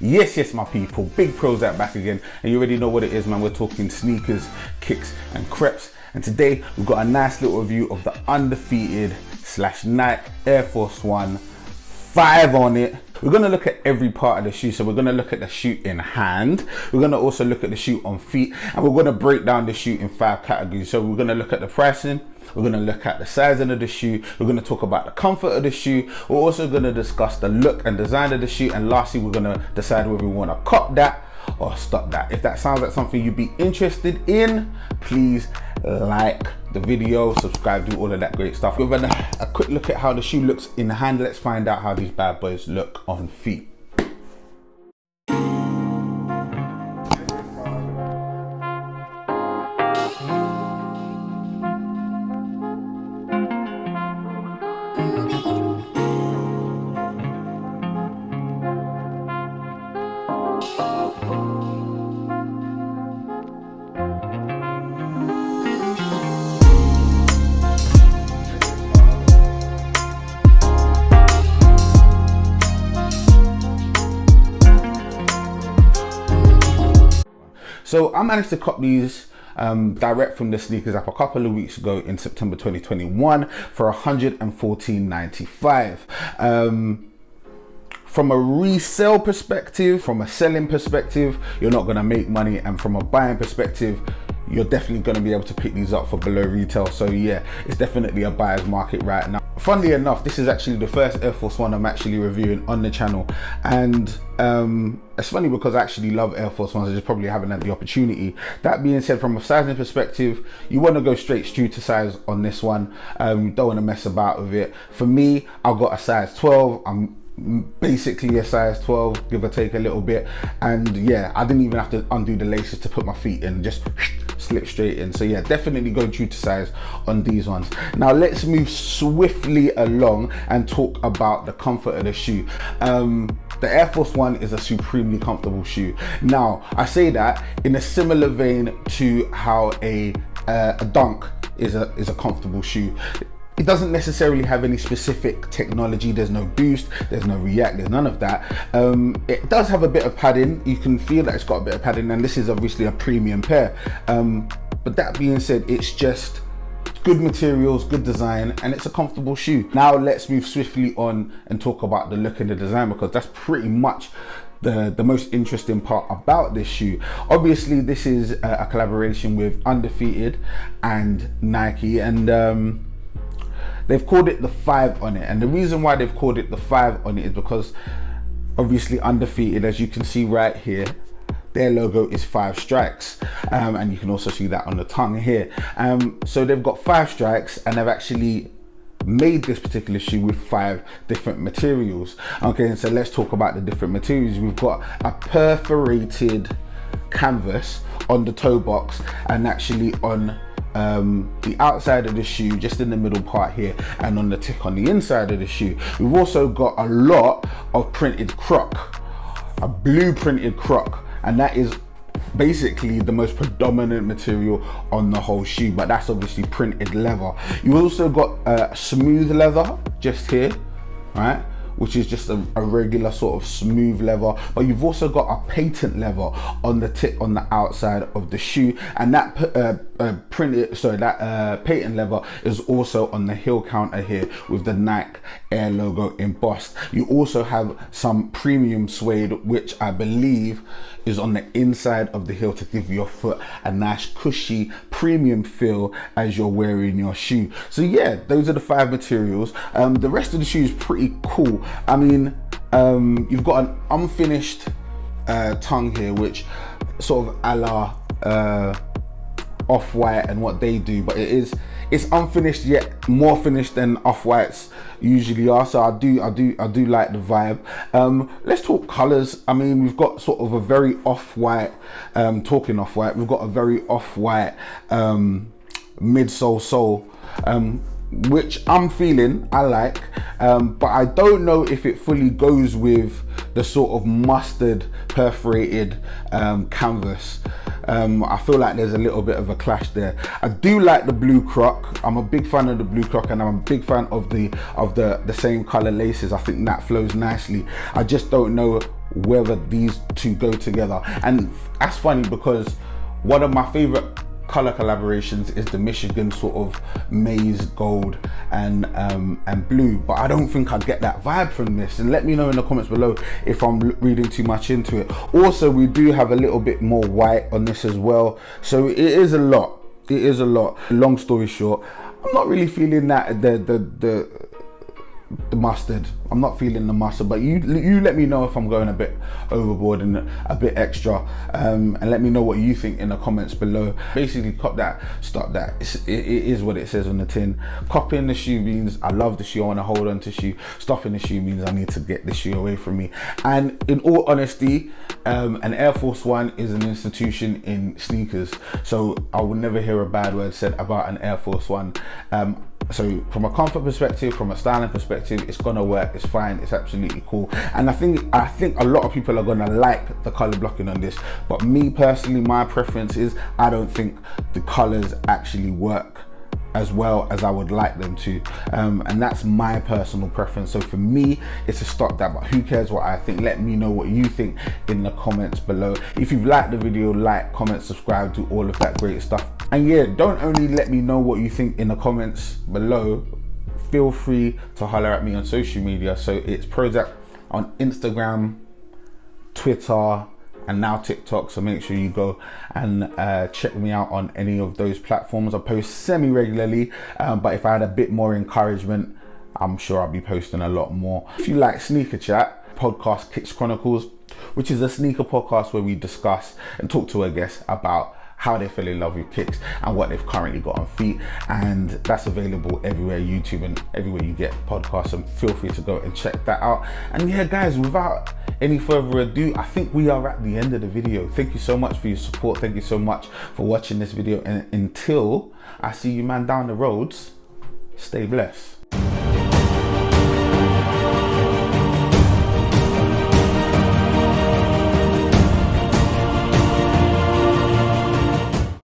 Yes, my people, Big PROZECH back again, and you already know what it is, man. We're talking sneakers, kicks, and crepes. And today we've got a nice little review of the Undefeated / Nike Air Force 1 5 on it. We're gonna look at every part of the shoe. So we're gonna look at the shoe in hand. We're gonna also look at the shoe on feet, and we're gonna break down the shoe in 5 categories. So we're gonna look at the pricing. We're gonna look at the sizing of the shoe. We're gonna talk about the comfort of the shoe. We're also gonna discuss the look and design of the shoe. And lastly, we're gonna decide whether we wanna cop that or stop that. If that sounds like something you'd be interested in, please like the video, subscribe, do all of that great stuff. We're gonna a quick look at how the shoe looks in the hand. Let's find out how these bad boys look on feet. So I managed to cop these direct from the sneakers app a couple of weeks ago in September 2021 for $114.95. From a resale perspective, from a selling perspective, you're not gonna make money, and from a buying perspective, you're definitely gonna be able to pick these up for below retail. So yeah, it's definitely a buyer's market right now. Funnily enough, this is actually the first Air Force 1 I'm actually reviewing on the channel, and it's funny because I actually love Air Force 1s. I just probably haven't had the opportunity. That being said, from a sizing perspective, you want to go straight true to size on this one. You don't want to mess about with it. For me, I've got a size 12. I'm basically a size 12, give or take a little bit, and yeah, I didn't even have to undo the laces to put my feet in, just slip straight in. So yeah, definitely go true to size on these ones. Now let's move swiftly along and talk about the comfort of the shoe. The Air Force 1 is a supremely comfortable shoe. Now I say that in a similar vein to how a Dunk is a comfortable shoe. It doesn't necessarily have any specific technology. There's no boost, there's no react, there's none of that. It does have a bit of padding. You can feel that it's got a bit of padding, and this is obviously a premium pair. But that being said, it's just good materials, good design, and it's a comfortable shoe. Now let's move swiftly on and talk about the look and the design, because that's pretty much the most interesting part about this shoe. Obviously, this is a collaboration with Undefeated and Nike, and they've called it the 5 on it. And the reason why they've called it the 5 on it is because obviously Undefeated, as you can see right here, their logo is 5 strikes, and you can also see that on the tongue here. So they've got 5 strikes, and they've actually made this particular shoe with 5 different materials. Okay, and so let's talk about the different materials. We've got a perforated canvas on the toe box, and actually on the outside of the shoe, just in the middle part here, and on the tick on the inside of the shoe. We've also got a lot of printed croc, a blue printed croc, and that is basically the most predominant material on the whole shoe, but that's obviously printed leather. You also got smooth leather just here, right, which is just a regular sort of smooth leather, but you've also got a patent leather on the tip on the outside of the shoe, and that patent leather is also on the heel counter here with the Nike Air logo embossed. You also have some premium suede, which I believe is on the inside of the heel to give your foot a nice cushy premium feel as you're wearing your shoe. So yeah, those are the 5 materials. The rest of the shoe is pretty cool. I mean, you've got an unfinished tongue here, which sort of a la Off-White and what they do, but it's unfinished yet more finished than Off-Whites usually are. So I do like the vibe. Let's talk colors. I mean, we've got sort of a very Off-White, talking Off-White, we've got a very Off-White midsole sole, which I'm feeling, I like, but I don't know if it fully goes with the sort of mustard perforated canvas. I feel like there's a little bit of a clash there. I do like the blue croc. I'm a big fan of the blue croc, and I'm a big fan of the same color laces. I think that flows nicely. I just don't know whether these two go together. And that's funny because one of my favorite color collaborations is the Michigan sort of maize gold and blue, but I don't think I'd get that vibe from this. And let me know in the comments below if I'm reading too much into it. Also, we do have a little bit more white on this as well, so it is a lot. It is a lot. Long story short, I'm not really feeling that the mustard. I'm not feeling the mustard, but you let me know if I'm going a bit overboard and a bit extra, and let me know what you think in the comments below. Basically, cop that, stop that. It is what it says on the tin. Copying the shoe means I love the shoe, I want to hold on to shoe. Stopping the shoe means I need to get the shoe away from me. And in all honesty, an Air Force One is an institution in sneakers, so I will never hear a bad word said about an Air Force One. So from a comfort perspective, from a styling perspective, it's gonna work, it's fine, it's absolutely cool. And I think a lot of people are gonna like the color blocking on this, but me personally, my preference is I don't think the colors actually work as well as I would like them to, and that's my personal preference. So for me, it's a stop that, but who cares what I think? Let me know what you think in the comments below. If you've liked the video, like, comment, subscribe, do all of that great stuff. And yeah, don't only let me know what you think in the comments below, feel free to holler at me on social media. So it's PROZECH on Instagram, Twitter, and now TikTok, so make sure you go and check me out on any of those platforms. I post semi-regularly, but if I had a bit more encouragement, I'm sure I'll be posting a lot more. If you like Sneaker Chat, podcast Kicks Chronicles, which is a sneaker podcast where we discuss and talk to a guest about how they fell in love with kicks and what they've currently got on feet, and that's available everywhere, YouTube and everywhere you get podcasts, and feel free to go and check that out. And yeah guys, without any further ado, I think we are at the end of the video. Thank you so much for your support, thank you so much for watching this video, and until I see you man down the roads, stay blessed.